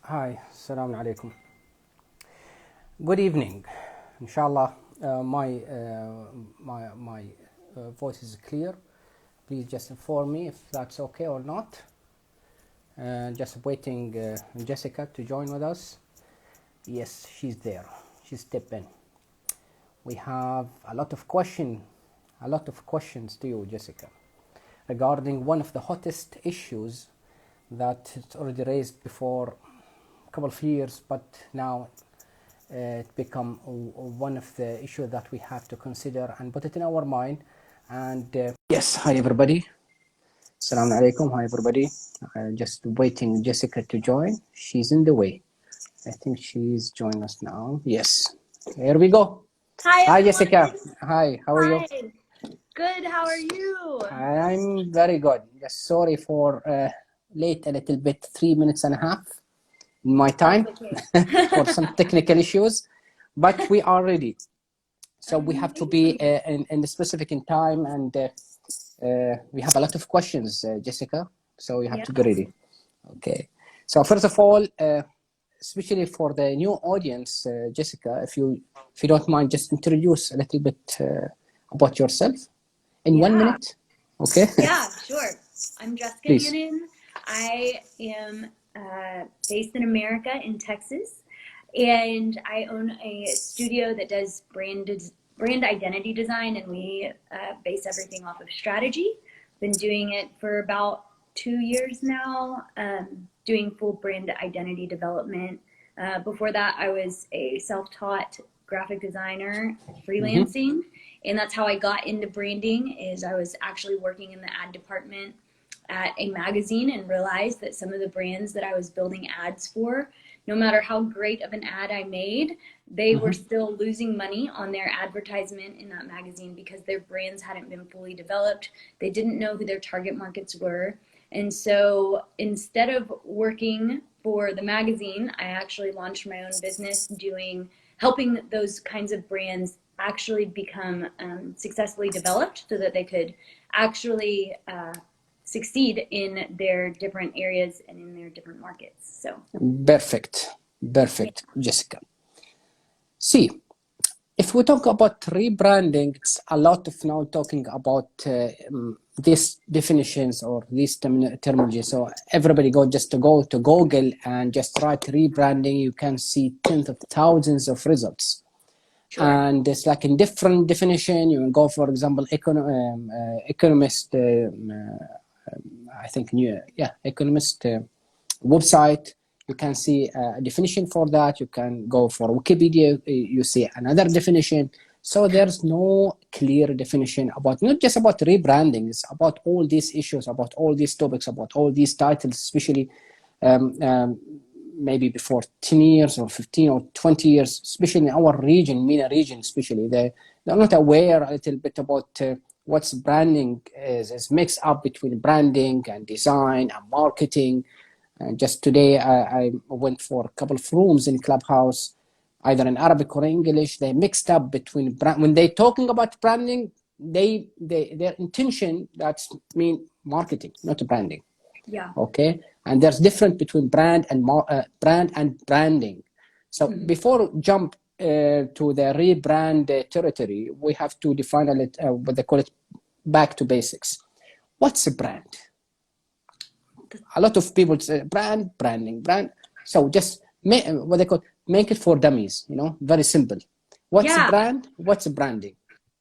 Hi, Assalamu alaikum. Good evening. Inshallah, my voice is clear. Please just inform me if that's okay or not. Just waiting Jessica to join with us. Yes, she's there. She's stepped in. We have a lot of questions to you, Jessica, regarding one of the hottest issues that it's already raised before a couple of years, but now it become one of the issues that we have to consider and put it in our mind. And yes, hi everybody. Assalamu alaikum. Hi everybody. Just waiting Jessica to join. She's in the way. I think she's joining us now. Yes. Here we go. Hi, Hi everyone. Jessica. Hi. How are you? Hi. Good. How are you? I'm very good. Just sorry for late a little bit, 3 minutes and a half in my time for some technical issues, but we are ready. So we have to be in the specific in time, and we have a lot of questions, Jessica. So you have to be ready. Okay. So first of all, especially for the new audience, Jessica, if you don't mind, just introduce a little bit about yourself in 1 minute. Okay. Yeah, sure. I'm Jessica Please. Hannan. I am based in America, in Texas, and I own a studio that does brand identity design, and we base everything off of strategy. Been doing it for about 2 years now, doing full brand identity development. Before that, I was a self-taught graphic designer, freelancing, and that's how I got into branding. Is I was actually working in the ad department at a magazine and realized that some of the brands that I was building ads for, no matter how great of an ad I made, they were still losing money on their advertisement in that magazine because their brands hadn't been fully developed. They didn't know who their target markets were. And so instead of working for the magazine, I actually launched my own business helping those kinds of brands actually become successfully developed so that they could actually succeed in their different areas and in their different markets. So Perfect, Jessica. See, if we talk about rebranding, it's a lot of now talking about these definitions or these terminology. So everybody go to Google and just write rebranding. You can see tens of thousands of results. Sure. And it's like in different definition. You can go, for example, economist. I think economist website. You can see a definition for that. You can go for Wikipedia. You see another definition. So there's no clear definition about, not just about rebranding. It's about all these issues, about all these topics, about all these titles, especially maybe before 10 years or 15 or 20 years, especially in our region, MENA region especially. They're not aware a little bit about what's branding is. It's mixed up between branding and design and marketing. And just today, I went for a couple of rooms in Clubhouse, either in Arabic or English. They mixed up between when they're talking about branding, their intention that's mean marketing, not branding. yeah. Okay, and there's difference between brand and branding. So before jump to the rebrand territory, we have to define what they call it back to basics. What's a brand? A lot of people say branding. So just make what they call make it for dummies. Very simple. What's a brand? What's a branding?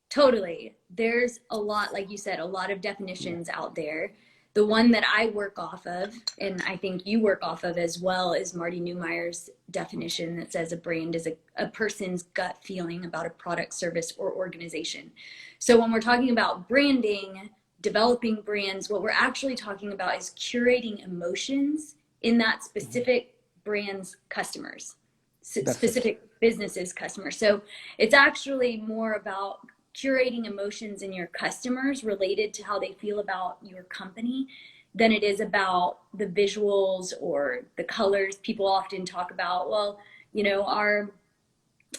Totally. There's a lot, like you said, a lot of definitions out there. The one that I work off of, and I think you work off of as well, is Marty Neumeier's definition that says a brand is a person's gut feeling about a product, service, or organization. So when we're talking about branding, developing brands, what we're actually talking about is curating emotions in that specific brand's customers, specific businesses' customers. So it's actually more about curating emotions in your customers related to how they feel about your company than it is about the visuals or the colors. People often talk about, well,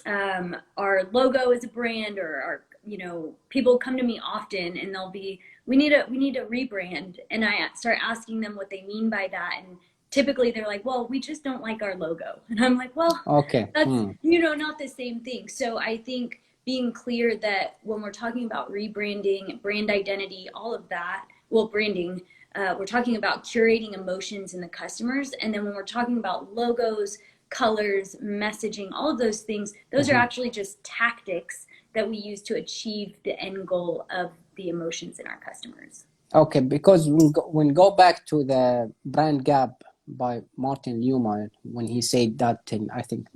our logo is a brand, or our, people come to me often and they'll be, we need a rebrand. And I start asking them what they mean by that. And typically they're like, well, we just don't like our logo. And I'm like, well, Okay. that's, you know, not the same thing. So I think being clear that when we're talking about rebranding, brand identity, all of that, well, branding, we're talking about curating emotions in the customers. And then when we're talking about logos, colors, messaging, all of those things, those are actually just tactics that we use to achieve the end goal of the emotions in our customers. Okay, because when go back to the brand gap by Martin Newman, when he said that thing, I think,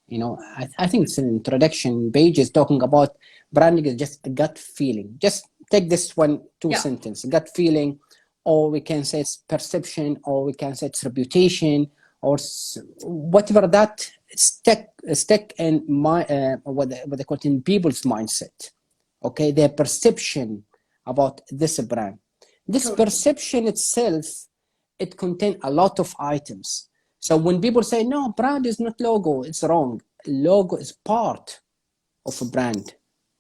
you know, I think it's an introduction pages talking about branding is just a gut feeling. Just take this two sentence, gut feeling, or we can say it's perception, or we can say it's reputation, or whatever that stick in my what they call it in people's mindset. Okay, their perception about this brand. This perception itself, it contains a lot of items. So when people say, no, brand is not logo, it's wrong. Logo is part of a brand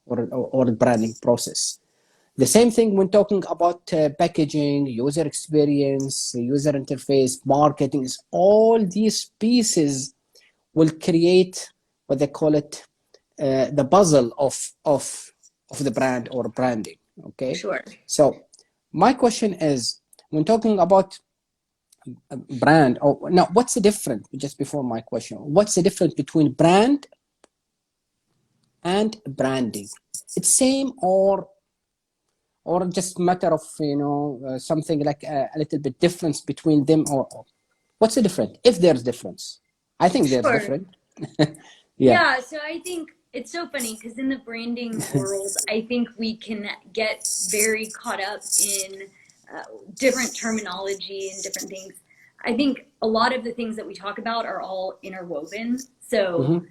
or a branding process. The same thing when talking about packaging, user experience, user interface, marketing, is all these pieces will create what they call it the puzzle of the brand or branding. Okay. Sure. So my question is, when talking about a brand, or now, what's the difference? Just before my question, what's the difference between brand and branding? It's same or just matter of, you know, something like a little bit difference between them, or what's the difference if there's difference? I think there's different. Yeah, so I think it's so funny because in the branding world, I think we can get very caught up in different terminology and different things. I think a lot of the things that we talk about are all interwoven. So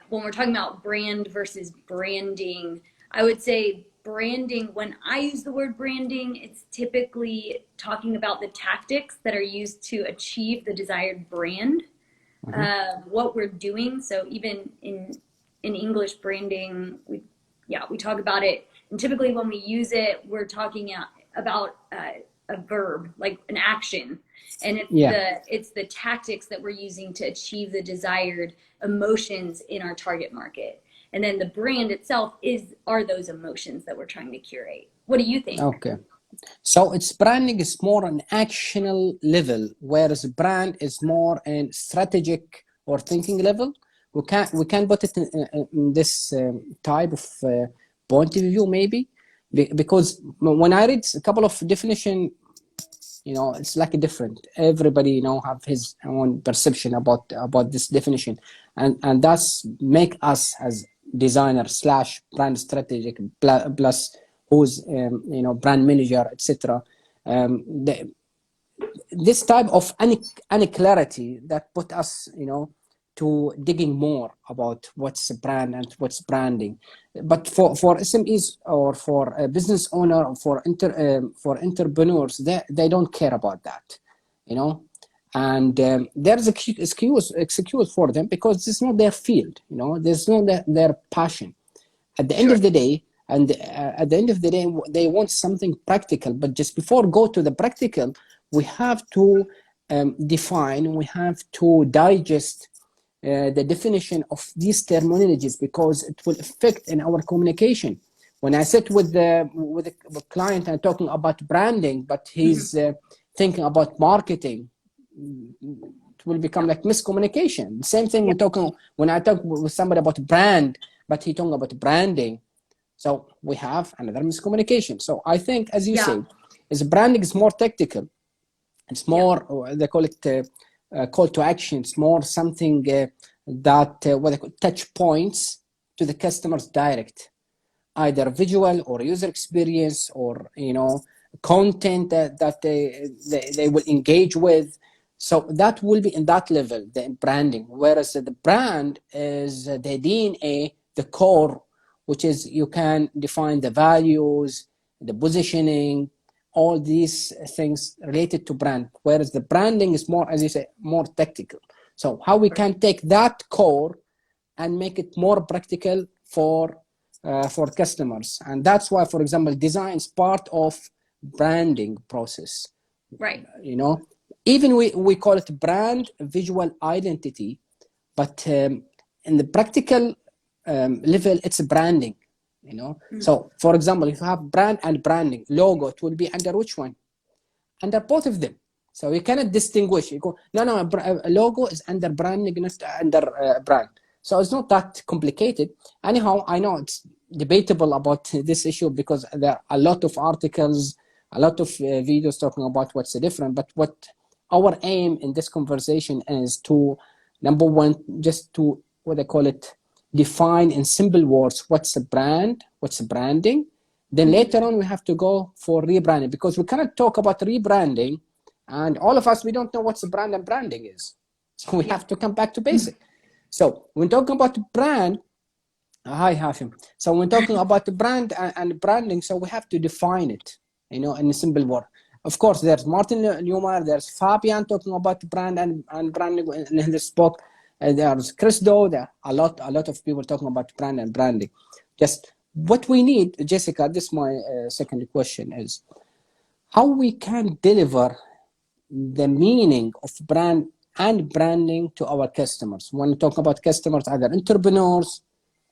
when we're talking about brand versus branding, I would say branding, when I use the word branding, it's typically talking about the tactics that are used to achieve the desired brand. What we're doing. So even in English branding, we talk about it. And typically when we use it, we're talking about a verb, like an action. And it's the tactics that we're using to achieve the desired emotions in our target market. And then the brand itself are those emotions that we're trying to curate. What do you think? Okay. So it's branding is more an actional level, whereas brand is more in strategic or thinking level. We can put it in this type of point of view, maybe, because when I read a couple of definition, you know, it's like a different. Everybody, you know, have his own perception about this definition, and that's make us as designer slash brand strategic plus who's you know, brand manager, etc. This type of clarity that put us, you know, to digging more about what's a brand and what's branding. But for SMEs or for a business owner or for entrepreneurs, they don't care about that, you know. And there's an excuse for them because it's not their field, you know. There's not their passion. At the end of the day, and at the end of the day, they want something practical. But just before go to the practical, we have to define, we have to digest the definition of these terminologies, because it will affect in our communication. When I sit with the client and talking about branding, but he's thinking about marketing, it will become like miscommunication. The same thing when I talk with somebody about brand, but he talking about branding. So we have another miscommunication. So I think, as you say, is branding is more tactical. It's more, they call it call to action. It's more something that what they call touch points to the customers direct, either visual or user experience, or, you know, content that they will engage with. So that will be in that level, the branding. Whereas the brand is the DNA, the core, which is you can define the values, the positioning, all these things related to brand. Whereas the branding is more, as you say, more tactical. So how we can take that core and make it more practical for customers. And that's why, for example, design is part of branding process. Right. You know, even we call it brand visual identity, but in the practical level, it's branding, you know. So for example, if you have brand and branding logo, it will be under which one? Under both of them. So you cannot distinguish. You go, no, a logo is under branding, not under brand. So it's not that complicated. Anyhow, I know it's debatable about this issue because there are a lot of articles, a lot of videos talking about what's the difference. But what our aim in this conversation is to, number one, just to, what they call it, define in simple words what's a brand, what's a branding. Then later on, we have to go for rebranding, because we cannot talk about rebranding and all of us, we don't know what's a brand and branding is. So we have to come back to basic. So when talking about brand, hi Hashim. So when talking about the brand and branding, so we have to define it, you know, in a simple word. Of course, there's Martin Newmar, there's Fabian talking about brand and branding in his book. There's Chris Doe, there are a lot of people talking about brand and branding. Just what we need, Jessica, this is my second question, is how we can deliver the meaning of brand and branding to our customers. When we talk about customers, either entrepreneurs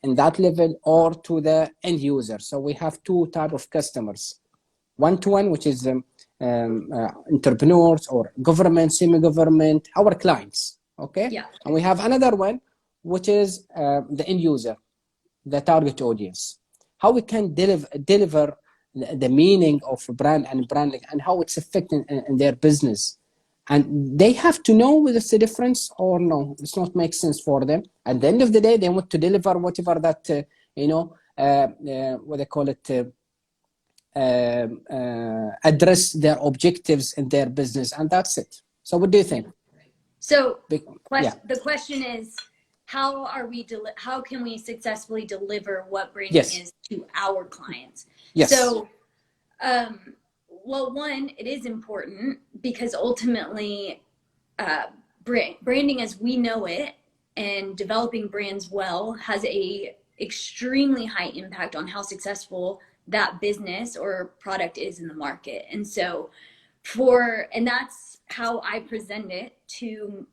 in that level or to the end user. So we have two types of customers. One-to-one, which is entrepreneurs or government, semi-government, our clients, okay? Yeah. And we have another one, which is the end user, the target audience. How we can deliver the meaning of brand and branding and how it's affecting in their business. And they have to know whether it's a difference or no. It's not make sense for them. At the end of the day, they want to deliver whatever that, what they call it, address their objectives in their business. And that's it. So what do you think? So the question is, how can we successfully deliver what branding is to our clients? Yes. So, well, one, it is important because ultimately branding as we know it and developing brands well has a extremely high impact on how successful that business or product is in the market. And so and that's how I present it to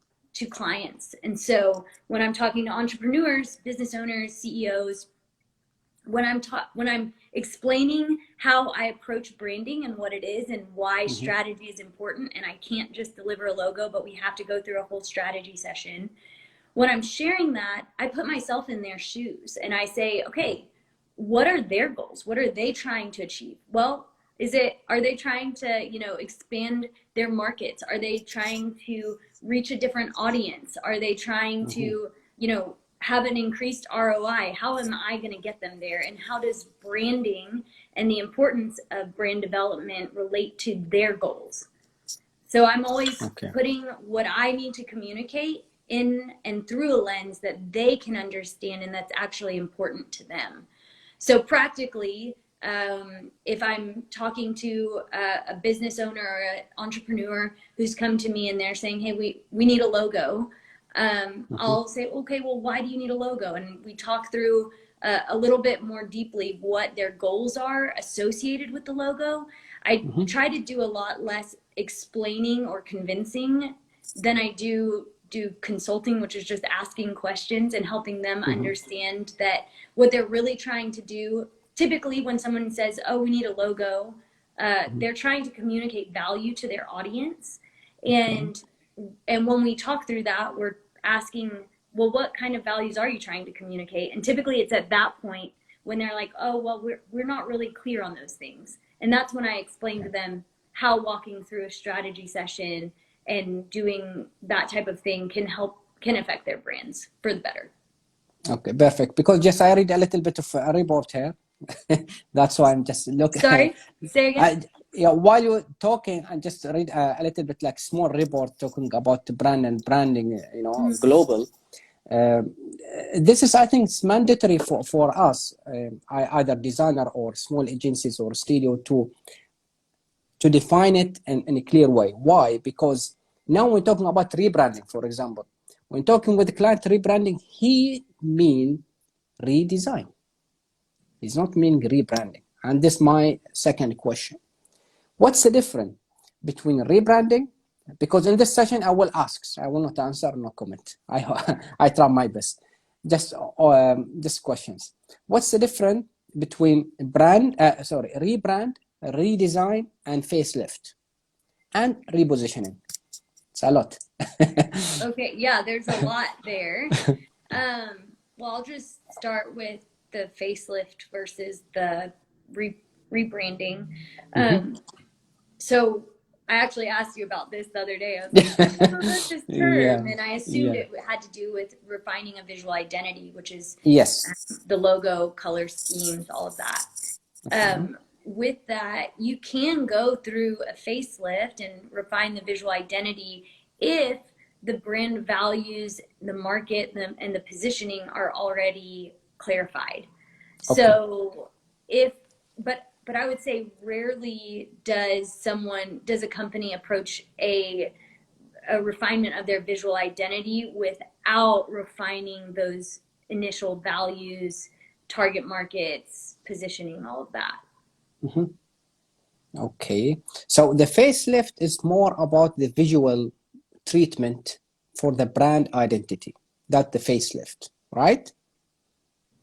clients. And so when I'm talking to entrepreneurs, business owners, CEOs, when I'm explaining how I approach branding and what it is and why strategy is important, and I can't just deliver a logo, but we have to go through a whole strategy session. When I'm sharing that, I put myself in their shoes and I say, okay, what are their goals? What are they trying to achieve? Well, are they trying to, expand their markets? Are they trying to reach a different audience? Are they trying to, have an increased ROI? How am I going to get them there? And how does branding and the importance of brand development relate to their goals? So I'm always putting what I need to communicate in and through a lens that they can understand and that's actually important to them. So practically, if I'm talking to a business owner or an entrepreneur who's come to me and they're saying, hey, we need a logo, I'll say, okay, well, why do you need a logo? And we talk through a little bit more deeply what their goals are associated with the logo. I try to do a lot less explaining or convincing than I do consulting, which is just asking questions and helping them understand that what they're really trying to do. Typically, when someone says, oh, we need a logo, they're trying to communicate value to their audience. And when we talk through that, we're asking, well, what kind of values are you trying to communicate? And typically it's at that point when they're like, oh, well, we're not really clear on those things. And that's when I explain to them how walking through a strategy session and doing that type of thing can affect their brands for the better. Okay, perfect. Because just I read a little bit of a report here. That's why I'm just looking. Sorry, say again. While you're talking, I just read a little bit like small report talking about the brand and branding, global. This is, I think, it's mandatory for us, either designer or small agencies or studio to define it in a clear way. Why? Because now we're talking about rebranding, for example. When talking with the client, rebranding, he mean redesign. He's not meaning rebranding. And this is my second question. What's the difference between rebranding because in this session I will ask, so I will not answer, no comment. I try my best. Just questions. What's the difference between rebrand, redesign, and facelift, and repositioning? It's a lot. Okay, yeah, there's a lot there. Well, I'll just start with the facelift versus the rebranding. So I actually asked you about this the other day. I was like, I've never heard this term, and I assumed it had to do with refining a visual identity, which is Yes. the logo, color schemes, all of that. With that, you can go through a facelift and refine the visual identity if the brand values, the market, and the positioning are already clarified. Okay. So but I would say rarely does a company approach a refinement of their visual identity without refining those initial values, target markets, positioning, all of that. Okay, so the facelift is more about the visual treatment for the brand identity. That's the facelift, right?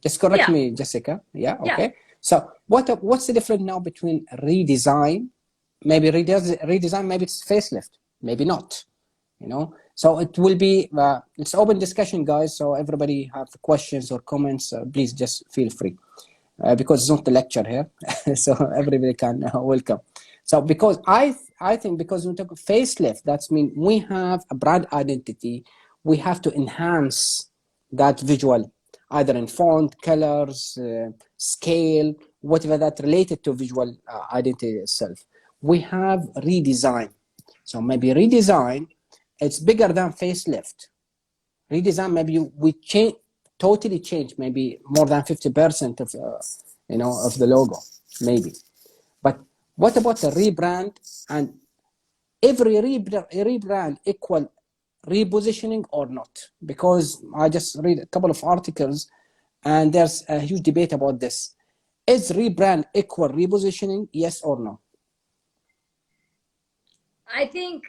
Just correct me, Jessica. Yeah, okay. So what's the difference now between redesign? Maybe redesign, maybe it's facelift, maybe not. So it will be it's open discussion, guys. So everybody have questions or comments, please just feel free. Because it's not the lecture here, so everybody can welcome. So because I think because we talk facelift, that's mean we have a brand identity, we have to enhance that visual, either in font, colors, scale, whatever that related to visual identity itself. We have redesign. So maybe redesign, it's bigger than facelift. Redesign, maybe we totally change maybe more than 50% of of the logo, maybe. But what about the rebrand? And every rebrand equal repositioning or not? Because I just read a couple of articles and there's a huge debate about this. Is rebrand equal repositioning, yes or no? I think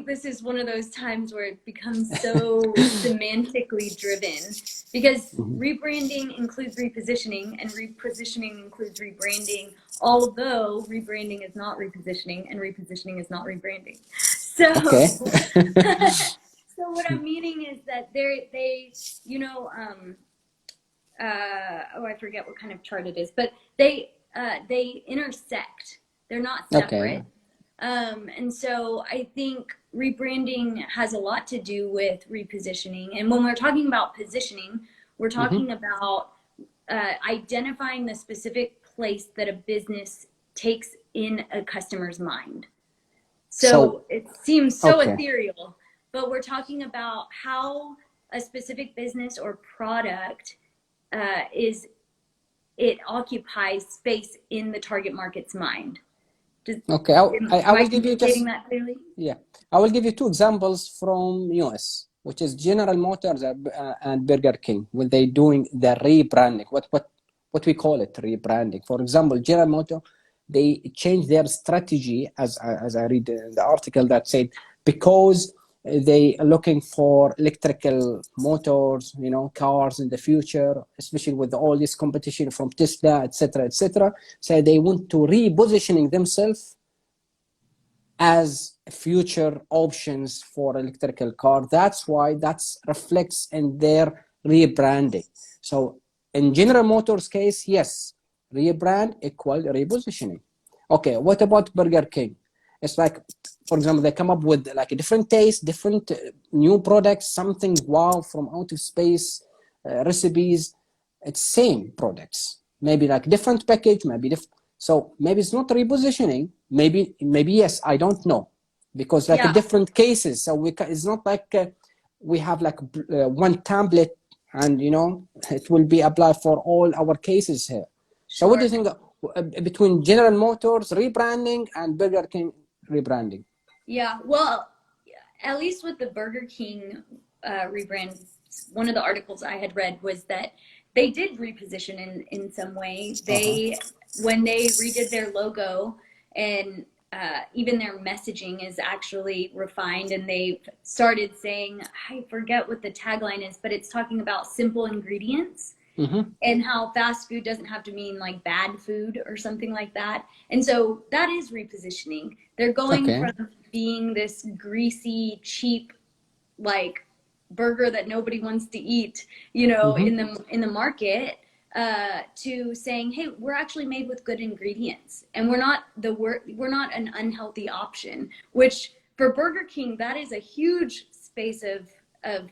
this is one of those times where it becomes so semantically driven, because rebranding includes repositioning and repositioning includes rebranding, although rebranding is not repositioning and repositioning is not rebranding. So, okay. So what I'm meaning is that I forget what kind of chart it is, but they intersect. They're not separate. Okay. And so I think rebranding has a lot to do with repositioning. And when we're talking about positioning, we're talking about identifying the specific place that a business takes in a customer's mind. So it seems so ethereal, but we're talking about how a specific business or product it occupies space in the target market's mind. Okay, I will give you just that clearly? Yeah, I will give you two examples from US, which is General Motors and Burger King when they doing the rebranding. What we call it rebranding. For example, General Motors, they changed their strategy as I read the article that said because they are looking for electrical motors, cars in the future, especially with all this competition from Tesla, etc., etc. So they want to repositioning themselves as future options for electrical car. That's why that reflects in their rebranding. So in General Motors case, yes, rebrand equal repositioning. Okay, what about Burger King? It's like, for example, they come up with like a different taste, different new products, something wow from out of space, recipes. It's same products, maybe like different package, maybe different. So maybe it's not repositioning. Maybe yes. I don't know, because like different cases. So it's not like we have like one template and it will be applied for all our cases here. Sure. So what do you think between General Motors rebranding and Burger King rebranding? Yeah, well, at least with the Burger King rebrand, one of the articles I had read was that they did reposition in some way. When they redid their logo and even their messaging is actually refined, and they've started saying, I forget what the tagline is, but it's talking about simple ingredients. Mm-hmm. And how fast food doesn't have to mean like bad food or something like that. And so that is repositioning. They're going Okay. from being this greasy, cheap, like burger that nobody wants to eat, you know, Mm-hmm. in the market, to saying, hey, we're actually made with good ingredients, and we're not an unhealthy option. Which for Burger King, that is a huge space of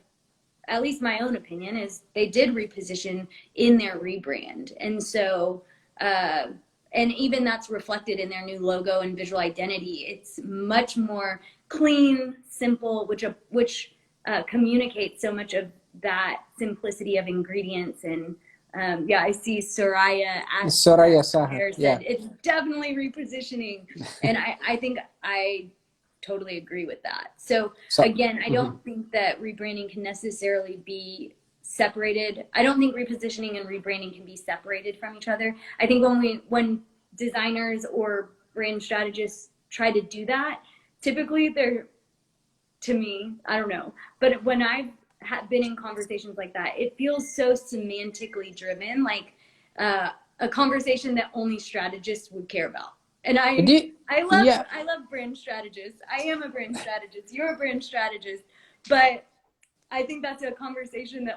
at least my own opinion is they did reposition in their rebrand. And so, and even that's reflected in their new logo and visual identity. It's much more clean, simple, which communicates so much of that simplicity of ingredients. And yeah, I see Soraya Soraya Saha. there Yeah. said it's definitely repositioning. And I think I totally agree with that. So So, again, I mm-hmm. don't think that rebranding can necessarily be separated. I don't think repositioning and rebranding can be separated from each other. I think when designers or brand strategists try to do that, typically they're, to me, I don't know, but when I've been in conversations like that, it feels so semantically driven, like a conversation that only strategists would care about. And Yeah. I love brand strategists. I am a brand strategist. You're a brand strategist, but I think that's a conversation that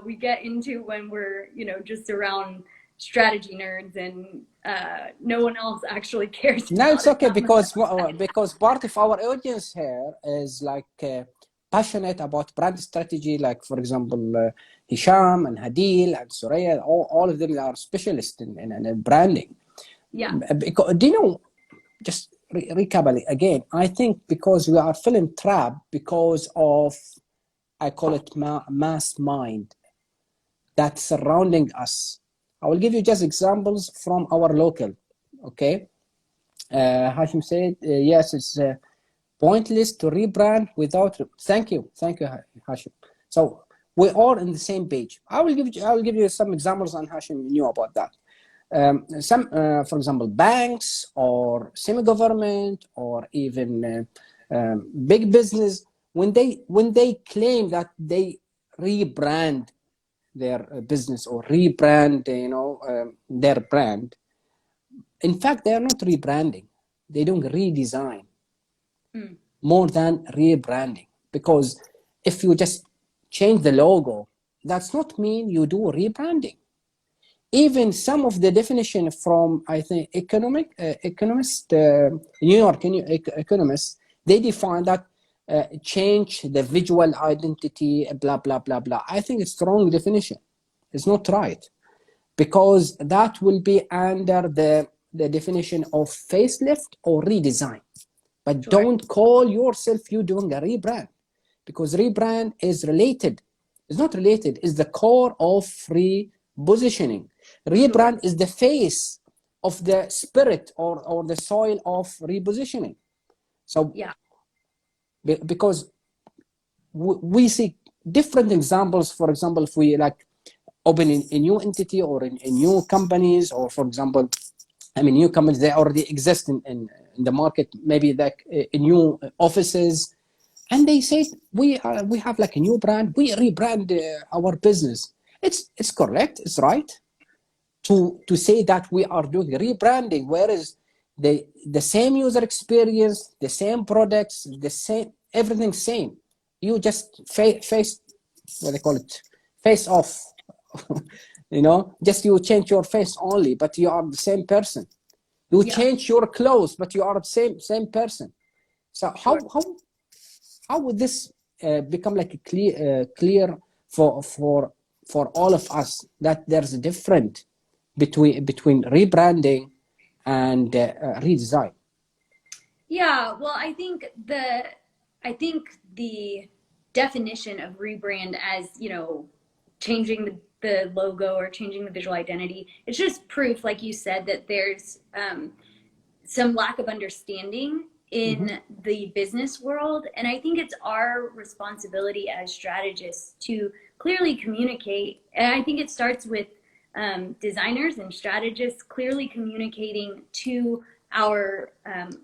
we get into when we're, you know, just around strategy nerds, and no one else actually cares No, about it's it okay that much. because part of our audience here is like passionate about brand strategy. Like for example, Hisham and Hadil and Soraya, all of them are specialists in branding. Yeah. Because, do you know? Just recap again. I think because we are feeling trapped because of, I call it mass mind that's surrounding us. I will give you just examples from our local. Okay. Hashim said, yes, it's pointless to rebrand without. Thank you, Hashim. So we are on the same page. I will give you some examples, and Hashim knew about that. For example, banks or semi-government or even big business, when they claim that they rebrand their business or rebrand, their brand. In fact, they are not rebranding. They don't redesign more than rebranding. Because if you just change the logo, that's not mean you do rebranding. Even some of the definition from, I think, economist, New York economists, they define that change the visual identity, blah, blah, blah, blah. I think it's wrong definition. It's not right. Because that will be under the definition of facelift or redesign. But Sure. don't call yourself you doing a rebrand, because rebrand is related. It's not related. It's the core of repositioning. Rebrand is the face of the spirit or the soil of repositioning. So Yeah. because we see different examples. For example, if we like open a new entity or in new companies, or for example, new companies, they already exist in the market, maybe like new offices, and they say we have like a new brand, we rebrand our business. It's correct, it's right to say that we are doing rebranding, whereas the same user experience, the same products, the same everything same. You just face what they call it, face off. Just you change your face only, but you are the same person. You change your clothes, but you are the same person. So how would this become like a clear for all of us that there's a difference between rebranding and redesign? Yeah, well, I think the definition of rebrand as, you know, changing the logo or changing the visual identity, it's just proof, like you said, that there's some lack of understanding in the business world. And I think it's our responsibility as strategists to clearly communicate. And I think it starts with designers and strategists clearly communicating to our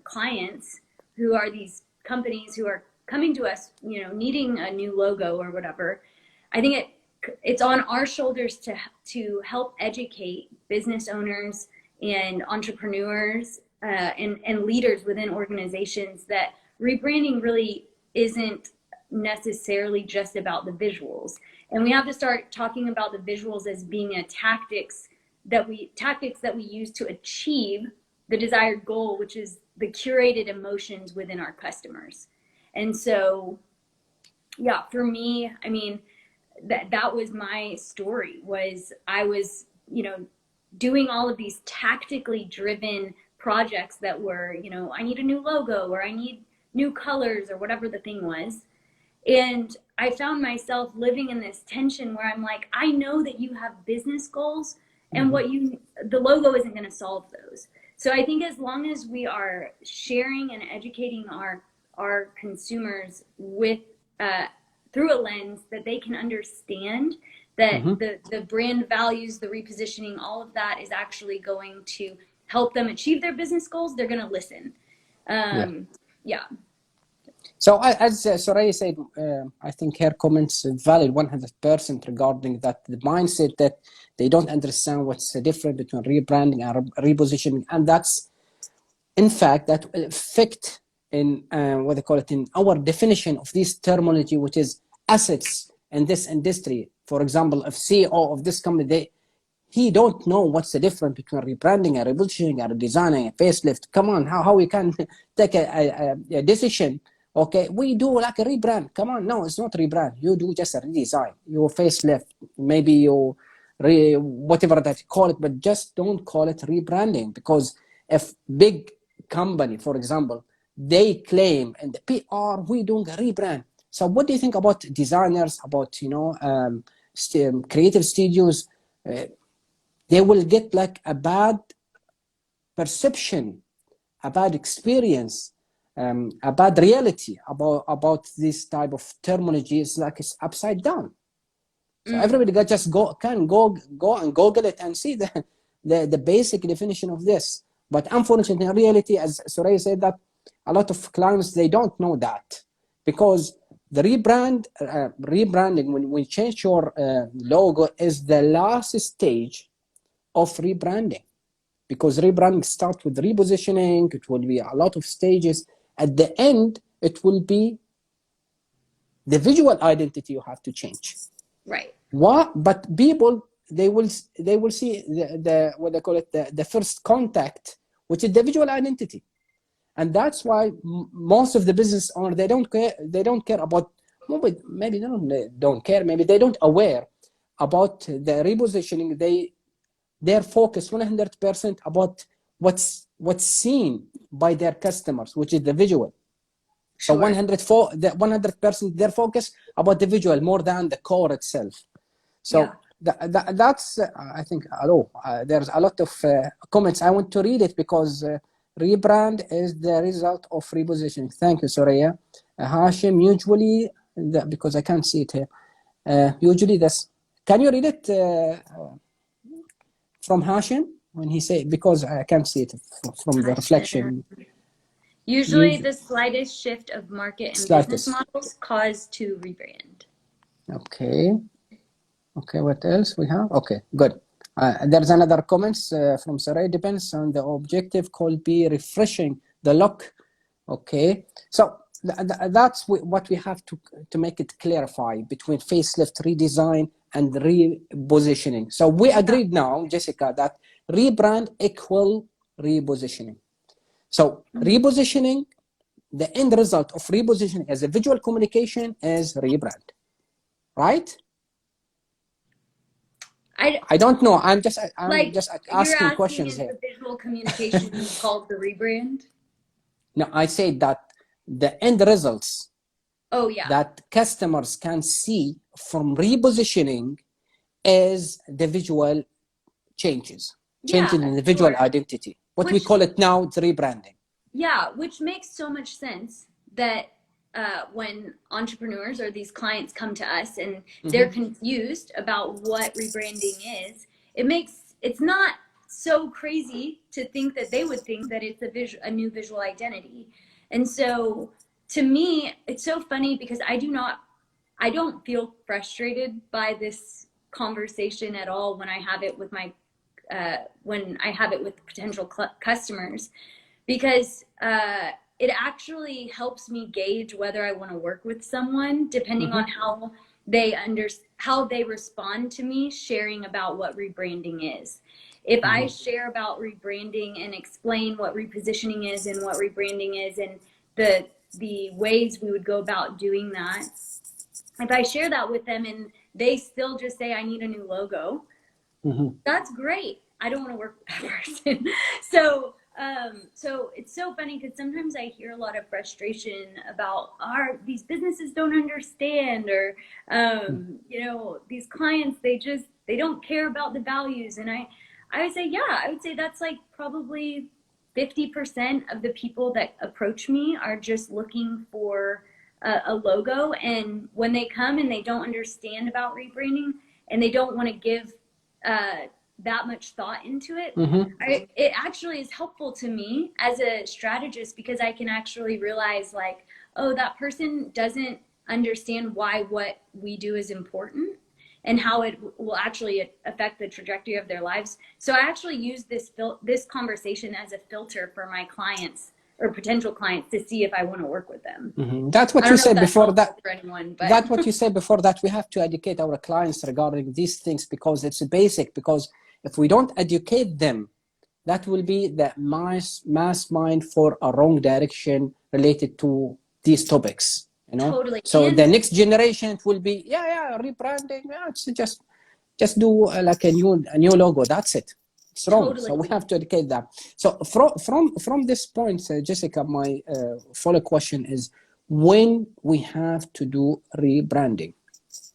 clients, who are these companies who are coming to us, you know, needing a new logo or whatever, I think it's on our shoulders to help educate business owners and entrepreneurs and leaders within organizations that rebranding really isn't necessarily just about the visuals. And we have to start talking about the visuals as being tactics that we use to achieve the desired goal, which is the curated emotions within our customers. And so, yeah, for me, I mean, that was my story. Was I was, you know, doing all of these tactically driven projects that were, you know, I need a new logo, or I need new colors, or whatever the thing was. And I found myself living in this tension where I'm like, I know that you have business goals, and the logo isn't going to solve those. So I think as long as we are sharing and educating our consumers with through a lens that they can understand, that the brand values, the repositioning, all of that is actually going to help them achieve their business goals, they're going to listen. Yeah. So as Soraya said, I think her comments valid 100% regarding that, the mindset that they don't understand what's the difference between rebranding and repositioning, and that's in fact that will affect in what they call it in our definition of this terminology, which is assets in this industry. For example, if CEO of this company, he don't know what's the difference between rebranding and repositioning and redesigning and facelift. Come on, how we can take a decision? Okay, we do like a rebrand. Come on, no, it's not rebrand. You do just a redesign. You facelift, maybe you whatever that you call it, but just don't call it rebranding, because if big company, for example, they claim in the PR we doing a rebrand. So what do you think about designers, about creative studios? They will get like a bad perception, a bad experience, a bad reality about this type of terminology. Is like it's upside down. So everybody can go and Google it and see the basic definition of this. But unfortunately, in reality, as Soraya said, that a lot of clients, they don't know that, because the rebranding, when we change your logo, is the last stage of rebranding, because rebranding starts with repositioning. It will be a lot of stages. At the end, it will be the visual identity you have to change. Right. But people, they will see the what they call it, the first contact, which is the visual identity. And that's why most of the business owners, they don't care about, maybe they don't care, maybe they don't aware about the repositioning. They're focused 100% about what's seen by their customers, which is the visual. So 100% they're focused about the visual more than the core itself. So that's I think there's a lot of comments. I want to read it because rebrand is the result of repositioning. Thank you, Soraya. Hashim, usually because I can't see it here. Usually this. Can you read it from Hashim when he say, because I can't see it from the reflection. Usually the slightest shift of market and business models cause to rebrand. Okay, what else we have? Okay, good. There's another comments from Sarai. Depends on the objective, could be refreshing the look. Okay, so that's what we have to make it clarify between facelift, redesign, and repositioning. So we agreed now, Jessica, that rebrand equal repositioning. So repositioning, the end result of repositioning as a visual communication is rebrand, right? I don't know. I'm just asking questions here. Is the visual communication called the rebrand? No, I say that the end results that customers can see from repositioning is the visual changes in the visual identity. What we call it now, it's rebranding. Yeah, which makes so much sense that when entrepreneurs or these clients come to us and they're confused about what rebranding is, it's not so crazy to think that they would think that it's a new visual identity. And so to me, it's so funny because I don't feel frustrated by this conversation at all when I have it with when I have it with potential customers, because it actually helps me gauge whether I want to work with someone depending on how they respond to me sharing about what rebranding is. If I share about rebranding and explain what repositioning is and what rebranding is and the ways we would go about doing that, if I share that with them and they still just say, I need a new logo, that's great. I don't want to work with that person. So it's so funny because sometimes I hear a lot of frustration about these businesses don't understand, or these clients, they don't care about the values. And I would say, I would say that's like probably 50% of the people that approach me are just looking for a logo. And when they come and they don't understand about rebranding and they don't want to give that much thought into it, it actually is helpful to me as a strategist, because I can actually realize like, oh, that person doesn't understand why what we do is important and how it will actually affect the trajectory of their lives. So I actually use this conversation as a filter for my clients or potential clients to see if I want to work with them. That's what you said before that. For anyone, but. That's what you said before that. We have to educate our clients regarding these things because it's basic. Because if we don't educate them, that will be the mass mind for a wrong direction related to these topics. Totally. So the next generation it will be rebranding. It's just do like a new logo. That's it. It's wrong. Totally. So we have to educate them. So from this point, Jessica, my follow question is, when we have to do rebranding?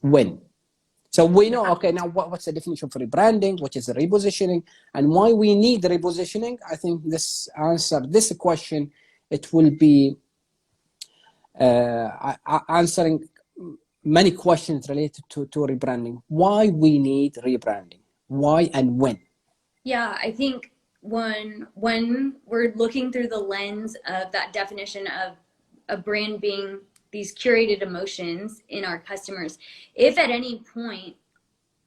When? So we know, okay, now what's the definition for rebranding? What is the repositioning? And why we need repositioning? I think this question, it will be answering many questions related to rebranding. Why we need rebranding? Why and when? Yeah, I think when we're looking through the lens of that definition of a brand being these curated emotions in our customers, if at any point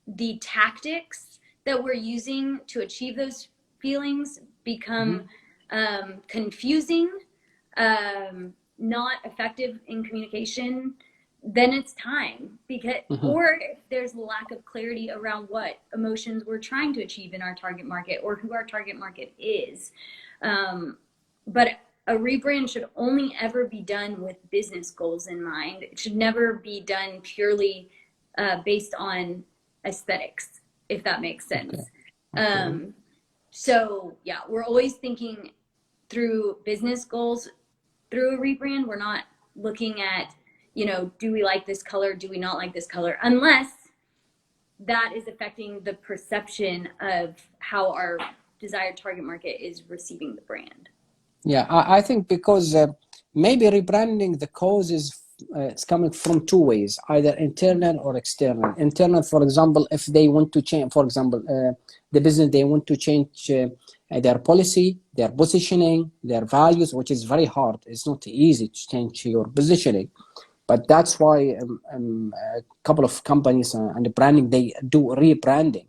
the tactics that we're using to achieve those feelings become confusing, not effective in communication, then it's time. Because or if there's lack of clarity around what emotions we're trying to achieve in our target market or who our target market is. But a rebrand should only ever be done with business goals in mind. It should never be done purely based on aesthetics, if that makes sense. So yeah, we're always thinking through business goals through a rebrand. We're not looking at, do we like this color? Do we not like this color? Unless that is affecting the perception of how our desired target market is receiving the brand. Yeah, I think because maybe rebranding, the cause is it's coming from two ways, either internal or external. Internal, for example, if they want to change, for example, the business, they want to change their policy, their positioning, their values, which is very hard. It's not easy to change your positioning. But that's why a couple of companies and branding, they do rebranding.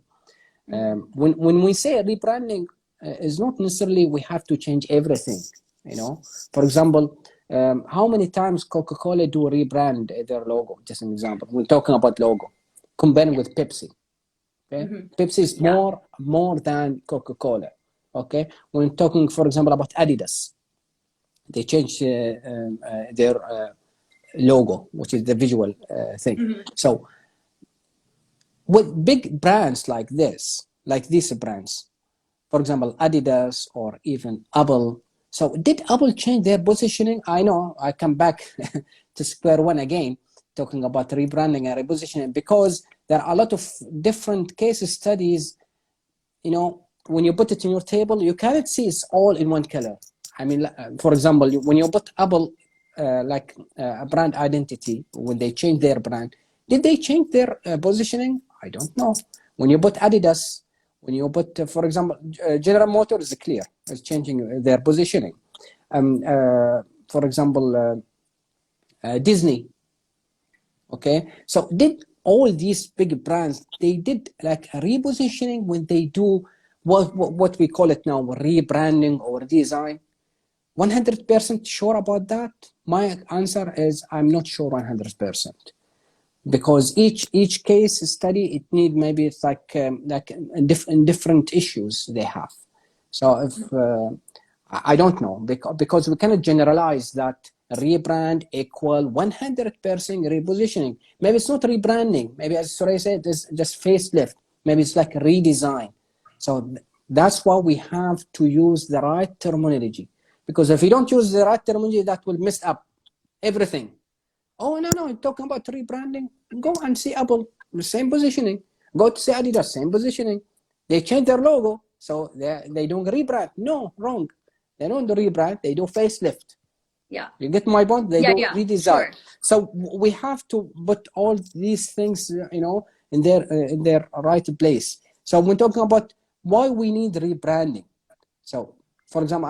When we say rebranding, it's not necessarily we have to change everything. For example, how many times Coca-Cola do rebrand their logo? Just an example. We're talking about logo, comparing with Pepsi. Okay, Pepsi is more than Coca-Cola. Okay, when talking, for example, about Adidas, they changed their logo, which is the visual thing. So with big brands like these brands, for example, Adidas or even Apple. So did Apple change their positioning? I know I come back to square one again, talking about rebranding and repositioning, because there are a lot of different case studies. When you put it in your table, you cannot see it's all in one color. I mean, for example, when you put Apple a brand identity, when they change their brand, did they change their positioning? I don't know. When you put Adidas, When you put, for example, General Motors is clear, is changing their positioning. For example, Disney. Okay, so did all these big brands, they did like a repositioning when they do what we call it now, rebranding or design? 100% sure about that? My answer is I'm not sure 100%, because each case study, it need, maybe it's like different issues they have. So if I don't know, because we cannot generalize that rebrand equal 100% repositioning. Maybe it's not rebranding. Maybe, as Suraya said, it's just facelift. Maybe it's like redesign. So that's why we have to use the right terminology. Because if you don't use the right terminology, that will mess up everything. Oh, no, I'm talking about rebranding. Go and see Apple, same positioning. Go to see Adidas, same positioning. They change their logo, so they don't rebrand. No, wrong. They don't do rebrand, they do facelift. Yeah. You get my point? They do redesign. Sure. So we have to put all these things, in their right place. So when talking about why we need rebranding. So, for example,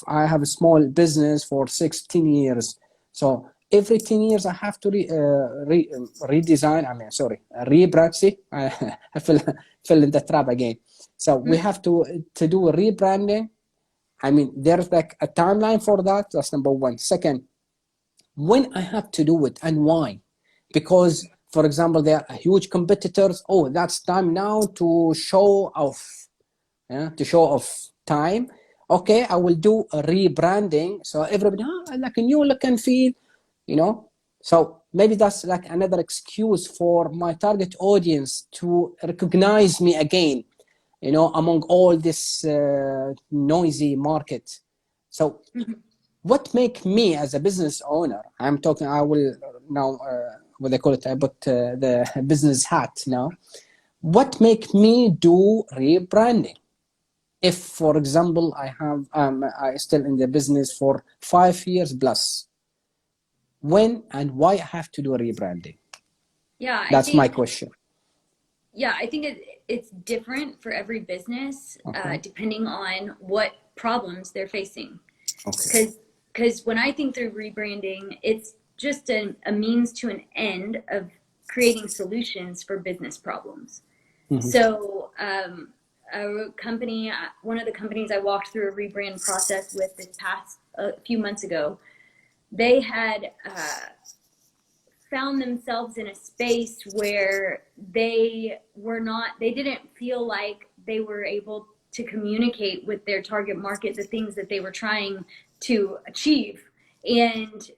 I have a small business for 16 years. So every 10 years I have to redesign. Rebrand. See, I fell in the trap again. So we have to do a rebranding. I mean, there's like a timeline for that. That's number one. Second, when I have to do it and why? Because, for example, there are huge competitors. Oh, that's time now to show off. Yeah, to show off time. Okay, I will do a rebranding. So everybody, like a new look and feel, So maybe that's like another excuse for my target audience to recognize me again, among all this noisy market. So what make me as a business owner, I will now, what they call it, I put the business hat now. What make me do rebranding? If, for example, I still in the business for 5 years plus, when and why I have to do a rebranding? Yeah, that's my question. Yeah, I think it's different for every business, depending on what problems they're facing. Okay. Because when I think through rebranding, it's just a means to an end of creating solutions for business problems. So one of the companies I walked through a rebrand process with this past a few months ago, they had found themselves in a space where they didn't feel like they were able to communicate with their target market the things that they were trying to achieve. And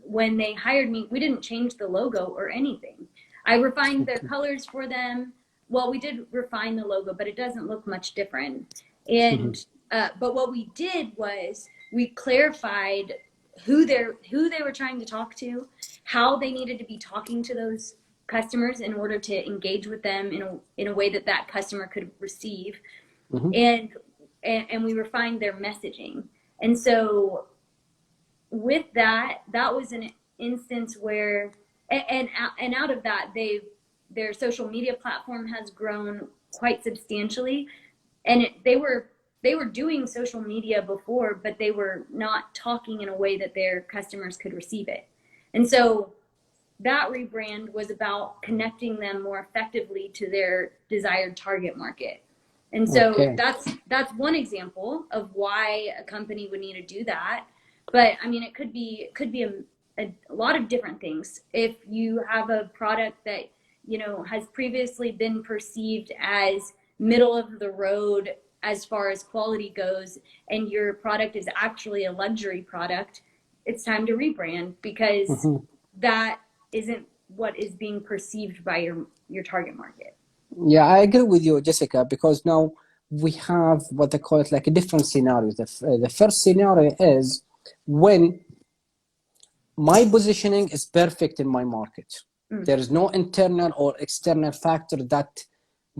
when they hired me, we didn't change the logo or anything. I refined their colors for them. Well, we did refine the logo, but it doesn't look much different. And but what we did was we clarified who they were trying to talk to, how they needed to be talking to those customers in order to engage with them in a way that customer could receive, and we refined their messaging. And so with that was an instance where, and out of that, their social media platform has grown quite substantially, and they were doing social media before, but they were not talking in a way that their customers could receive it. And so that rebrand was about connecting them more effectively to their desired target market. And so that's one example of why a company would need to do that. But I mean, it could be a lot of different things. If you have a product that, has previously been perceived as middle of the road as far as quality goes, and your product is actually a luxury product, it's time to rebrand, because that isn't what is being perceived by your target market. Yeah, I agree with you, Jessica, because now we have what they call it like a different scenario. The first scenario is when my positioning is perfect in my market. There is no internal or external factor that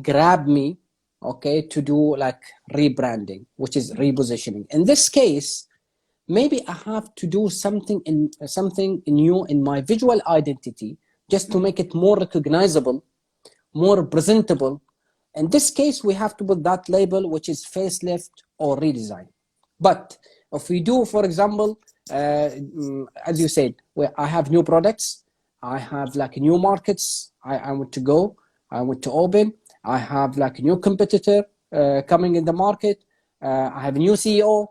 grab me, to do like rebranding, which is repositioning. In this case, maybe I have to do something new in my visual identity, just to make it more recognizable, more presentable, In this case, we have to put that label, which is facelift or redesign. But if we do, for example, as you said, where I have new products, I have like new markets I want to go, I want to open, I have like a new competitor coming in the market, I have a new CEO,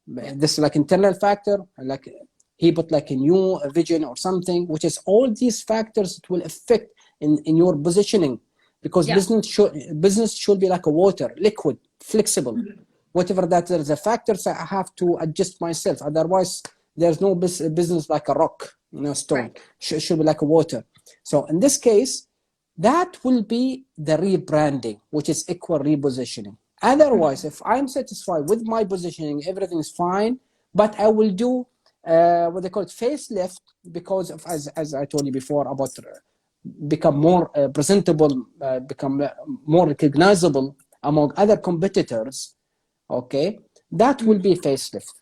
this is like internal factor, like he put like a new vision or something, which is all these factors that will affect in your positioning, because business should be like a water, liquid, flexible. Whatever that there's a factors, I have to adjust myself. Otherwise, there's no business like a rock, stone. Right. Should be like a water. So in this case, that will be the rebranding, which is equal repositioning. Otherwise, if I'm satisfied with my positioning, everything is fine, but I will do what they call it facelift, because of, as I told you before, about become more presentable, become more recognizable among other competitors. Okay, that will be facelift.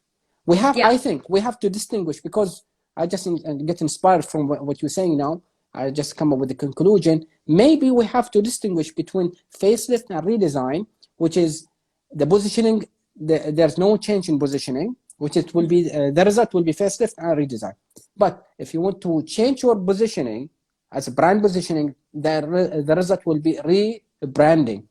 We have, I think, we have to distinguish, because I just get inspired from what you're saying now. I just come up with the conclusion. Maybe we have to distinguish between facelift and redesign, which is the positioning. There's no change in positioning, which it will be the result will be facelift and redesign. But if you want to change your positioning as a brand positioning, the result will be rebranding.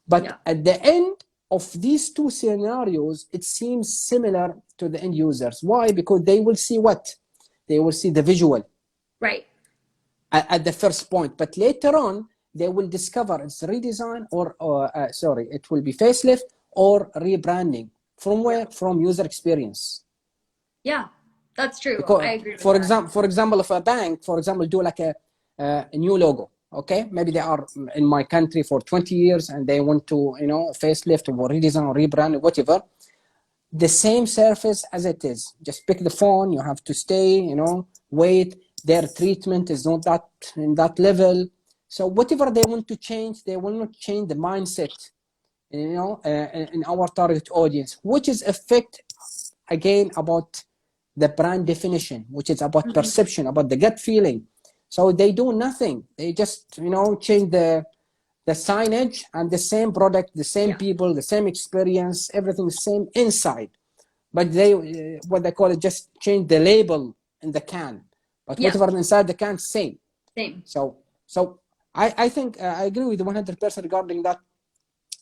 But at the end of these two scenarios, it seems similar to the end users. Why? Because they will see what? They will see the visual. Right. At the first point. But later on, they will discover it's redesign sorry, it will be facelift or rebranding. From where? From user experience. Yeah, that's true. Because, I agree with for that. For example, if a bank, for example, do like a new logo. Okay, maybe they are in my country for 20 years and they want to, facelift or redesign or rebrand or whatever. The same surface as it is. Just pick the phone. You have to stay, wait. Their treatment is not that in that level. So whatever they want to change, they will not change the mindset, in our target audience, which is affect again about the brand definition, which is about perception, about the gut feeling. So they do nothing. They just, change the signage and the same product, the same people, the same experience, everything the same inside. But they, what they call it, just change the label in the can. But whatever inside the can, same. So I think I agree with 100% regarding that.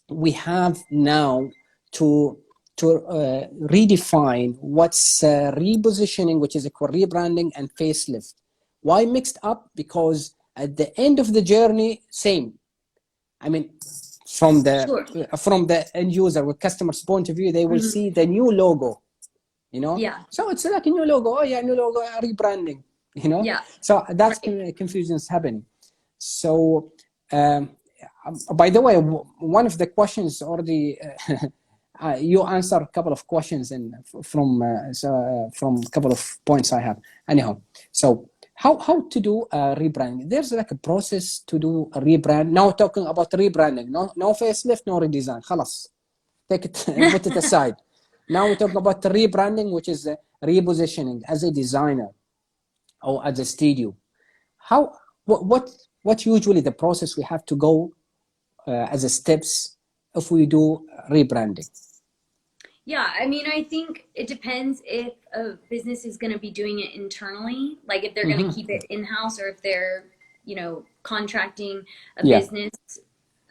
We have now to redefine what's repositioning, which is a rebranding, and facelift. Why mixed up? Because at the end of the journey, same. I mean, from the end user, with customer's point of view, they will see the new logo, So it's like a new logo. Oh yeah, new logo, rebranding, So that's confusion is happening. So, by the way, one of the questions already. You answer a couple of questions from a couple of points I have. Anyhow, so how to do a rebranding? There's like a process to do a rebrand. Now talking about rebranding, no facelift, no redesign. خلاص, take it, put it aside. Now we're talking about rebranding, which is repositioning as a designer or as a studio. What usually the process we have to go as a steps if we do rebranding? Yeah, I mean, I think it depends if a business is going to be doing it internally, like if they're going to keep it in-house, or if they're, contracting a business.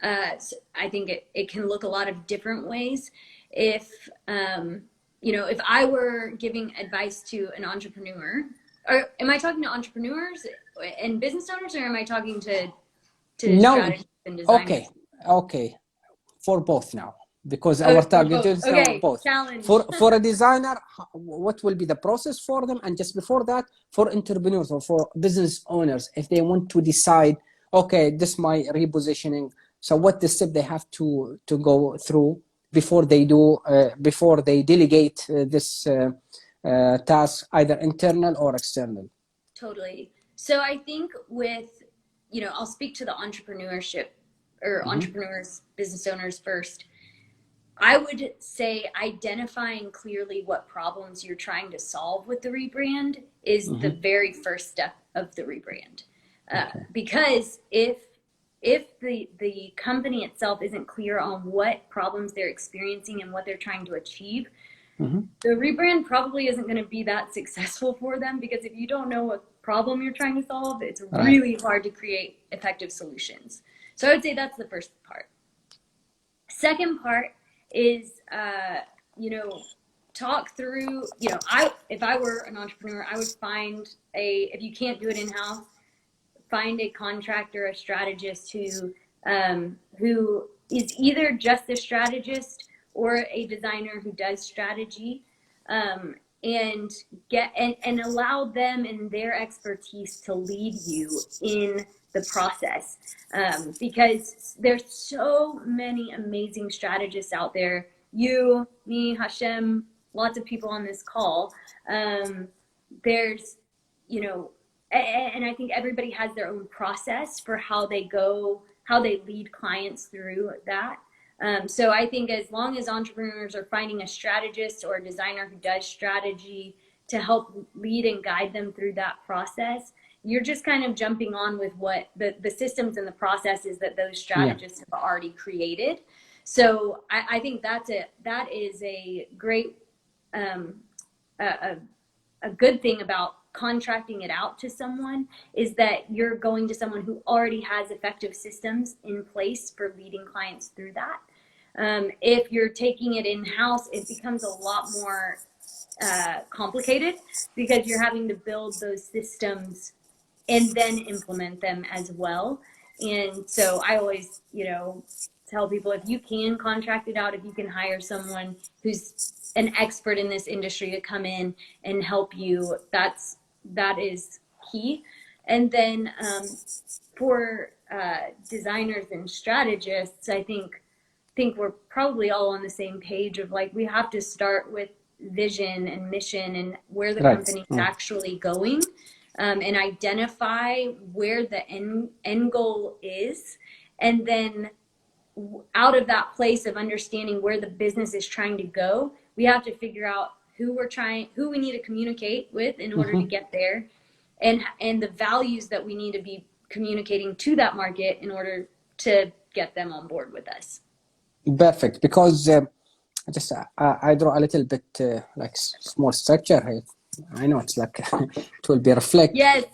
So I think it can look a lot of different ways. If, if I were giving advice to an entrepreneur, or am I talking to entrepreneurs and business owners, or am I talking to strategists and designers? Okay. For both now, because our target is now both. Challenge. For a designer, what will be the process for them? And just before that, for entrepreneurs or for business owners, if they want to decide, okay, this is my repositioning. So what the step they have to go through before they do, before they delegate this task, either internal or external? Totally. So I think with, I'll speak to the entrepreneurship or entrepreneurs, business owners first. I would say identifying clearly what problems you're trying to solve with the rebrand is the very first step of the rebrand. Because if if the company itself isn't clear on what problems they're experiencing and what they're trying to achieve, the rebrand probably isn't going to be that successful for them, because if you don't know what problem you're trying to solve, it's really hard to create effective solutions. So I would say that's the first part. Second part is, talk through, if I were an entrepreneur, I would find if you can't do it in-house, find a contractor, a strategist who is either just a strategist or a designer who does strategy, and allow them and their expertise to lead you in the process, because there's so many amazing strategists out there. You, me, Hashem, lots of people on this call. There's, and I think everybody has their own process for how they lead clients through that. So I think as long as entrepreneurs are finding a strategist or a designer who does strategy to help lead and guide them through that process, you're just kind of jumping on with what the systems and the processes that those strategists have already created. So I think that is a great, a good thing about contracting it out to someone, is that you're going to someone who already has effective systems in place for leading clients through that. If you're taking it in-house, it becomes a lot more complicated, because you're having to build those systems and then implement them as well. And so I always, tell people, if you can contract it out, if you can hire someone who's an expert in this industry to come in and help you, that is key. And then for designers and strategists, I think we're probably all on the same page of, like, we have to start with vision and mission and where the company is actually going, and identify where the end goal is. And then out of that place of understanding where the business is trying to go, we have to figure out who we need to communicate with in order to get there, and the values that we need to be communicating to that market in order to get them on board with us. Perfect. Because I draw a little bit like small structure here. I know it's like it will be reflect. Yes.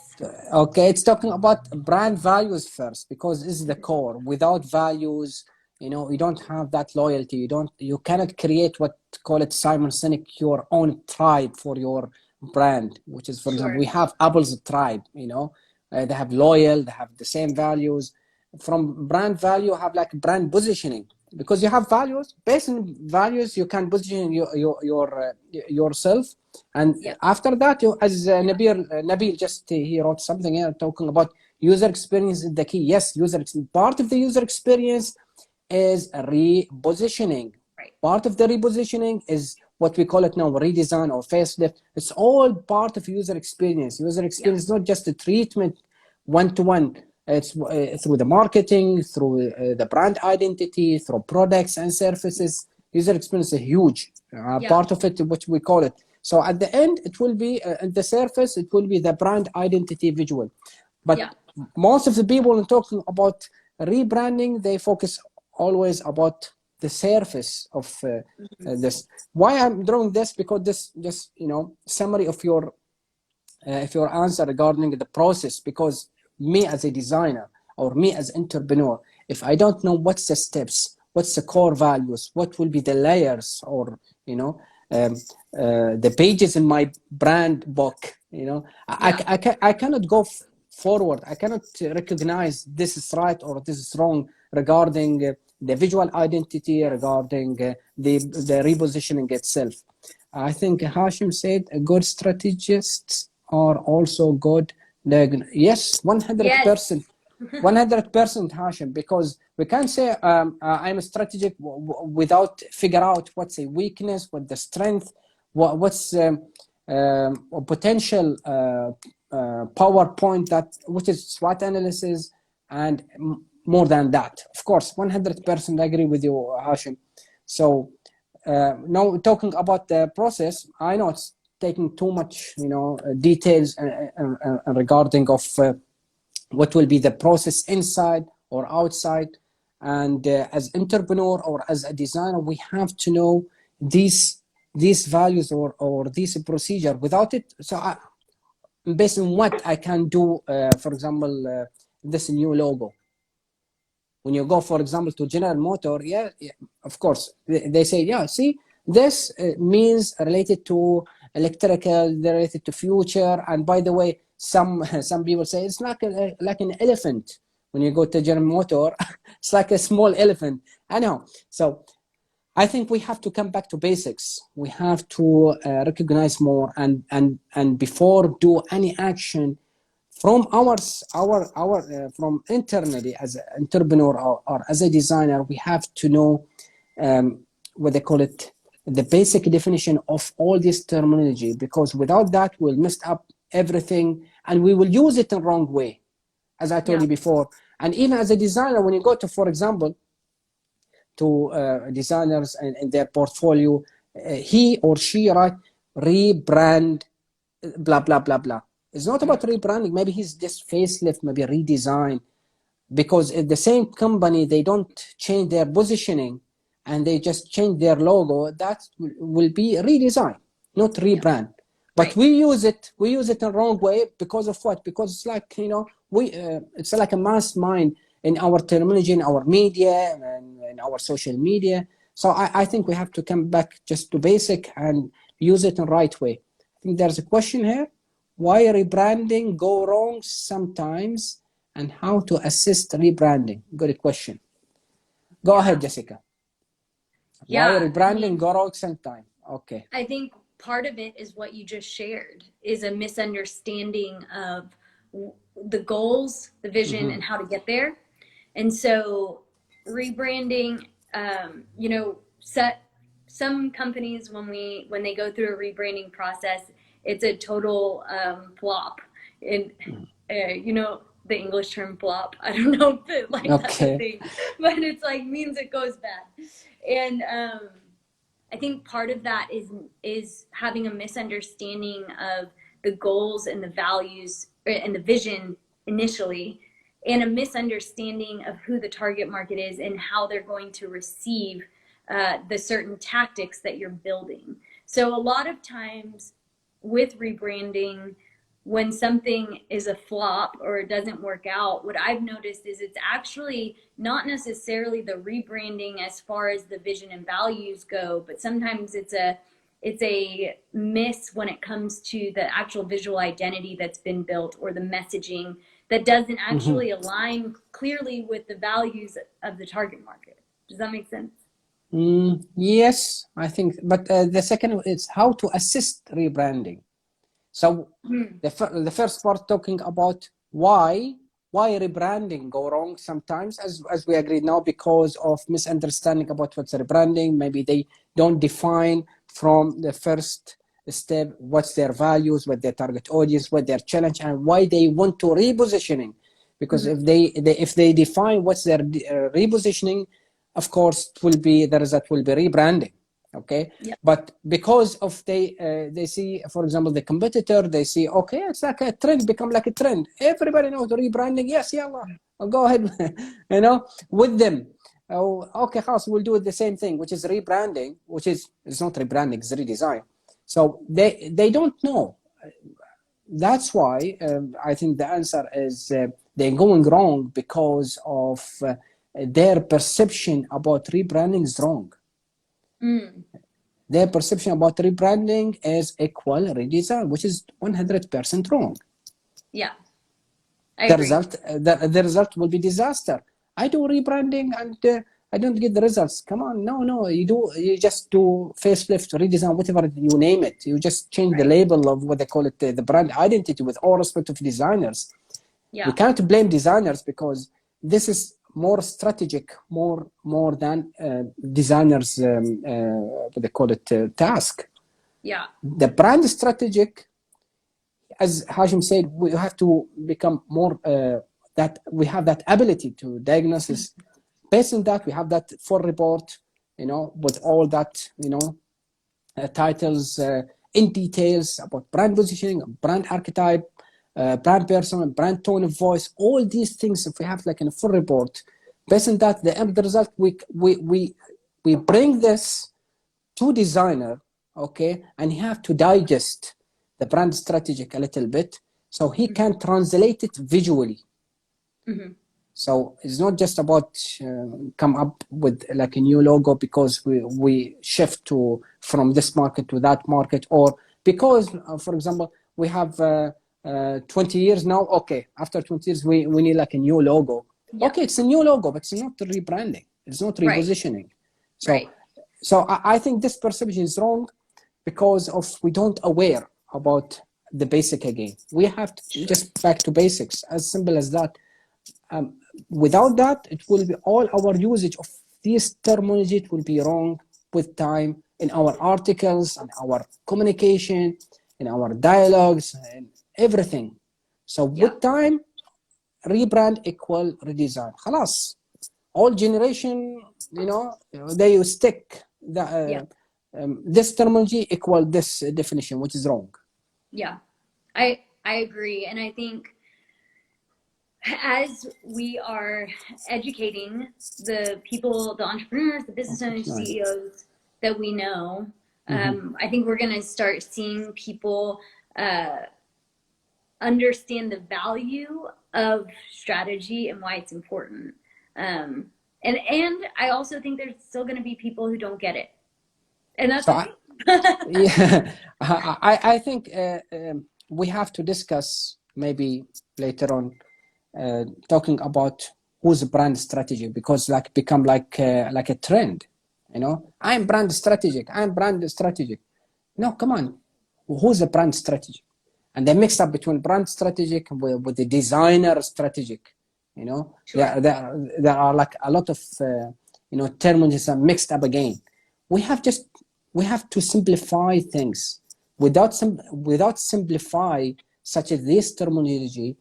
Okay, it's talking about brand values first, because this is the core. Without values, you don't have that loyalty. You cannot create what call it Simon Sinek, your own tribe for your brand, which is, for example, we have Apple's tribe. They have loyal, they have the same values. From brand value, have like brand positioning, because you have values. Based on values, you can position yourself. And after that, as Nabil just he wrote something here talking about user experience is the key. Yes, part of the user experience is repositioning. Part of the repositioning is what we call it now redesign or facelift. It's all part of user experience. User experience is not just a treatment one-to-one. It's through the marketing, through the brand identity, through products and services. User experience is a huge part of it, which we call it. So at the end, it will be at the surface, it will be the brand identity visual. But most of the people talking about rebranding, they focus always about the surface of this. Why I'm drawing this? Because this just summary of your answer regarding the process. Because me as a designer or me as entrepreneur, if I don't know what's the steps, what's the core values, what will be the layers, or the pages in my brand book, I cannot go forward. I cannot recognize this is right or this is wrong regarding the visual identity, regarding the repositioning itself. I think Hashim said good strategists are also good. Yes, 100%. 100%, Hashim, because we can't say I'm strategic without figure out what's a weakness, what the strength, what's potential PowerPoint, which is SWOT analysis, and more than that. Of course, 100% agree with you, Hashim. So now talking about the process, I know it's taking too much, details regarding of what will be the process inside, or outside. And as entrepreneur or as a designer, we have to know these values or this procedure. Without it, based on what I can do, for example, this new logo. When you go, for example, to General Motor, yeah, of course, they say, yeah, see, this means related to electrical, related to future. And by the way, some people say it's like an elephant. When you go to General Motor, it's like a small elephant. I know. So I think we have to come back to basics. We have to recognize more, and before do any action from from internally as an entrepreneur or as a designer, we have to know what they call it, the basic definition of all this terminology, because without that we'll mess up everything and we will use it in the wrong way, as I told you before. And even as a designer, when you go to, for example, to designers and their portfolio, he or she write rebrand, blah blah blah blah. It's not about rebranding. Maybe he's just facelift, maybe redesign, because at the same company they don't change their positioning and they just change their logo. That will be redesign, not rebrand. But we use it in the wrong way because of what? Because it's like, it's like a mastermind in our terminology, in our media, and in our social media. So I think we have to come back just to basic and use it in the right way. I think there's a question here. Why rebranding go wrong sometimes and how to assist rebranding? Good question. Go ahead, Jessica. Why rebranding go wrong sometimes? Okay. I think part of it is what you just shared, is a misunderstanding of the goals, the vision, and how to get there. And so rebranding, some companies, when they go through a rebranding process, it's a total flop. And the English term flop, I don't know if that's a thing, but it's like means it goes bad. And I think part of that is having a misunderstanding of the goals and the values and the vision initially, and a misunderstanding of who the target market is and how they're going to receive the certain tactics that you're building. So a lot of times with rebranding, when something is a flop or it doesn't work out, what I've noticed is it's actually not necessarily the rebranding as far as the vision and values go, but sometimes it's a miss when it comes to the actual visual identity that's been built, or the messaging that doesn't actually align clearly with the values of the target market. Does that make sense? Yes, I think. But the second is how to assist rebranding. So the first part talking about why rebranding go wrong sometimes, as we agreed now, because of misunderstanding about what's rebranding. Maybe they don't define from the first step what's their values, what their target audience, what their challenge, and why they want to repositioning. Because if they define what's their repositioning, of course the result will be rebranding. Okay. Yep. But because of they see, for example, the competitor, they see, okay, it's like a trend, become like a trend. Everybody knows the rebranding. Yes, yeah, I'll go ahead, with them. Oh, okay, house, we'll do it the same thing, which is rebranding, it's not rebranding, it's redesign. So they don't know. That's why I think the answer is they're going wrong because of their perception about rebranding is wrong. Their perception about rebranding is equal redesign, which is 100% wrong. Yeah, the result will be disaster. I do rebranding and I don't get the results. Come on, no, you just do facelift, redesign, whatever you name it. You just change the label of what they call it, the brand identity, with all respect of designers. We can't blame designers because this is more strategic, more than designers, what they call it, task. Yeah. The brand strategic, as Hashim said, we have to become more that we have that ability to diagnosis. Based on that, we have that full report, with all that, titles in details about brand positioning, brand archetype, brand persona, brand tone of voice, all these things. If we have like in a full report, based on that, the end result, we bring this to designer, okay, and he have to digest the brand strategic a little bit, so he can translate it visually. So it's not just about come up with like a new logo because we shift to from this market to that market, or because, for example, we have 20 years now. Okay, after 20 years, we need like a new logo. Yeah. Okay, it's a new logo, but it's not rebranding. It's not repositioning. Right. So I think this perception is wrong because of we don't aware about the basic again. We have to just back to basics, as simple as that. Without that, it will be all our usage of this terminology. It will be wrong with time in our articles, in our communication, in our dialogues, and everything. So with time, rebrand equal redesign. خلاص. All generation, they stick the, this terminology equal this definition, which is wrong. Yeah, I agree. And I think as we are educating the people, the entrepreneurs, the business owners, CEOs that we know, I think we're going to start seeing people understand the value of strategy and why it's important. And I also think there's still going to be people who don't get it. And that's okay. I think we have to discuss maybe later on talking about who's brand strategy, because like become like a trend, I'm brand strategic. No, come on, who's the brand strategy? And they mixed up between brand strategic with the designer strategic. Sure. There are like a lot of terminologies are mixed up again. We have to simplify things. Without simplify such as this terminology,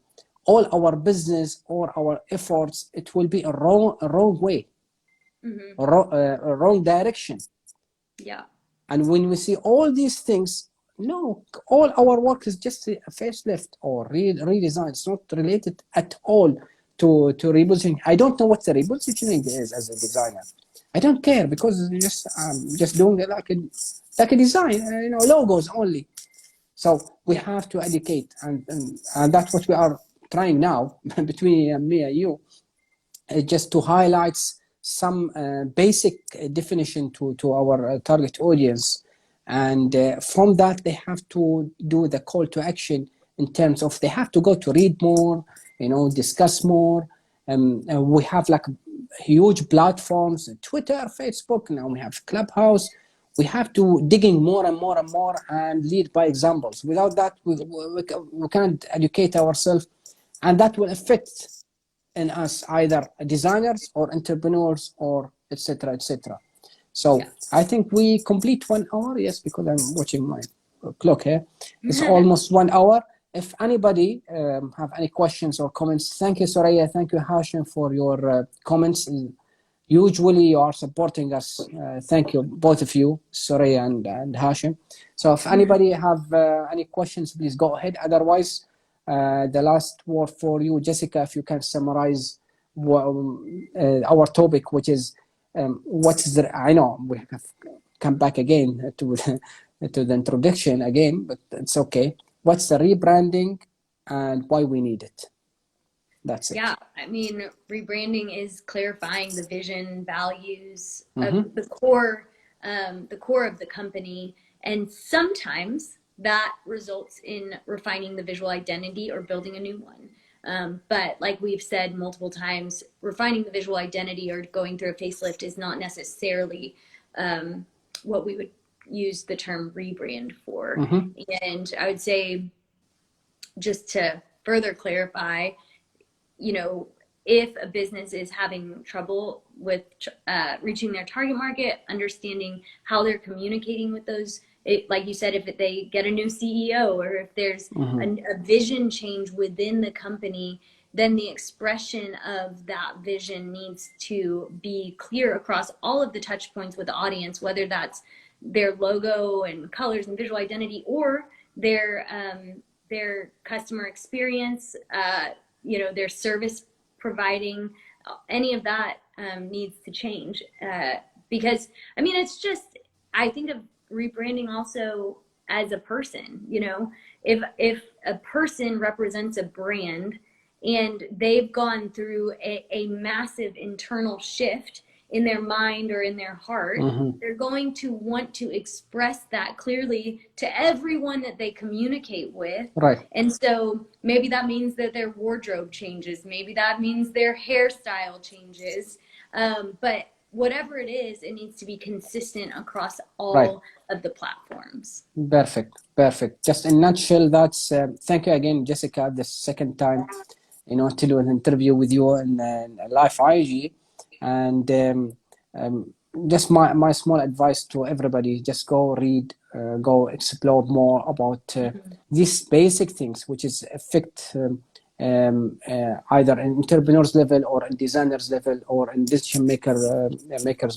all our business or our efforts, it will be a wrong way, a wrong direction. Yeah. And when we see all these things, no, all our work is just a facelift or redesign. It's not related at all to repositioning. I don't know what the repositioning is as a designer. I don't care, because just doing it like a design, logos only. So we have to educate, and that's what we are trying now between me and you, just to highlight some basic definition to our target audience. And from that, they have to do the call to action in terms of they have to go to read more, discuss more. We have like huge platforms, Twitter, Facebook, now we have Clubhouse. We have to digging more and more and more and lead by examples. Without that, we can't educate ourselves, and that will affect in us either designers or entrepreneurs or etc. etc. So I think we complete 1 hour. Yes, because I'm watching my clock here. It's almost 1 hour. If anybody have any questions or comments, thank you, Soraya. Thank you, Hashim, for your comments. Usually you are supporting us. Thank you, both of you, Soraya and Hashim. So if anybody have any questions, please go ahead. Otherwise, the last word for you, Jessica, if you can summarize our topic, which is what is the, I know we have come back again to the introduction again, but it's okay. What's the rebranding and why we need it? That's it. Yeah, I mean, rebranding is clarifying the vision, values of the core of the company, and sometimes that results in refining the visual identity or building a new one. But like we've said multiple times, refining the visual identity or going through a facelift is not necessarily what we would use the term rebrand for. And I would say, just to further clarify, if a business is having trouble with reaching their target market, understanding how they're communicating with those, like you said, if they get a new CEO or if there's a vision change within the company, then the expression of that vision needs to be clear across all of the touch points with the audience, whether that's their logo and colors and visual identity, or their their customer experience, you know, their service providing, any of that needs to change. Because, I mean, it's just, I think of rebranding also as a person, you know, if a person represents a brand and they've gone through a massive internal shift in their mind or in their heart, they're going to want to express that clearly to everyone that they communicate with. Right. And so maybe that means that their wardrobe changes. Maybe that means their hairstyle changes. But whatever it is, it needs to be consistent across all of the platforms. Perfect. Perfect. Just in a nutshell, that's thank you again, Jessica, the second time, you know, to do an interview with you in Life IG. And just my small advice to everybody, just go read, go explore more about these basic things, which is affect either in entrepreneurs level or in designers level or in decision makers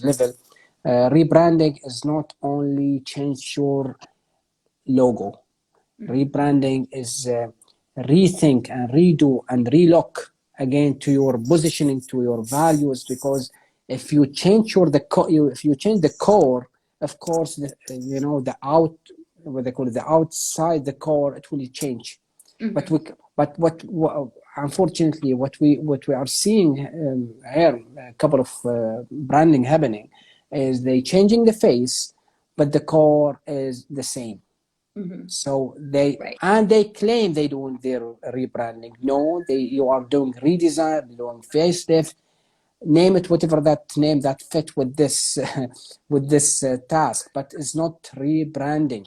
level. Rebranding is not only change your logo. Rebranding is rethink and redo and relook again to your positioning, to your values, because if you change if you change the core, of course, you know, what they call it, the outside the core, it will change. But what unfortunately what we are seeing here, a couple of branding happening, is they changing the face, but the core is the same. So they claim they doing their rebranding. No, you are doing redesign, doing facelift, name it whatever that name that fit with this with this task, but it's not rebranding.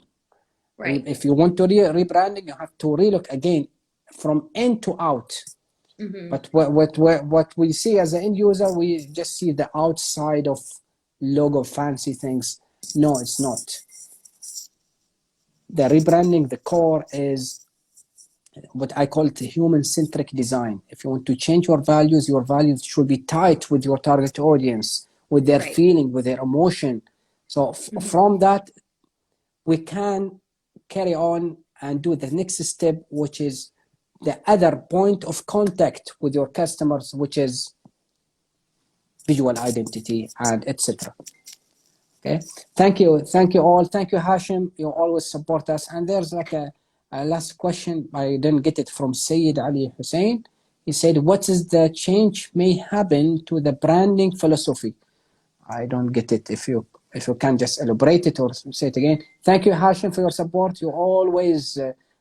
Right. If you want to rebranding, you have to relook again from in to out. But what we see as an end user, we just see the outside of logo, fancy things. No, it's not. The rebranding, the core is what I call it human-centric design. If you want to change your values should be tied with your target audience, with their feeling, with their emotion. So from that, we can carry on and do the next step, which is the other point of contact with your customers, which is visual identity and etc. Okay, thank you all. Thank you, Hashim. You always support us. And there's like a last question. I didn't get it from Sayyid Ali Hussein. He said, "What is the change may happen to the branding philosophy?" I don't get it. If you can just elaborate it or say it again. Thank you, Hashim, for your support. You always,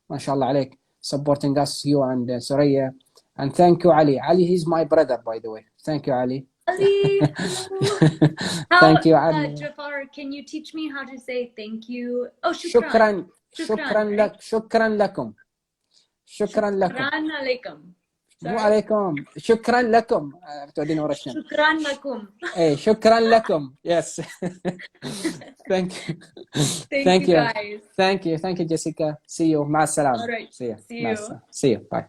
mashallah alaik, supporting us, you and Soraya. And thank you, Ali. Ali, he's my brother, by the way. Thank you, Ali. Ali, thank you, Ali. Jafar, can you teach me how to say thank you? Oh, shukran. Shukran. Shukran lakum. Shukran lakum. Shukran alaikum. وعليكم شكرا لكم تودين ورا الشمس شكرا لكم شكرا لكم yes thank you thank you guys thank you Jessica, see you مع السلامة all right see you see you see you bye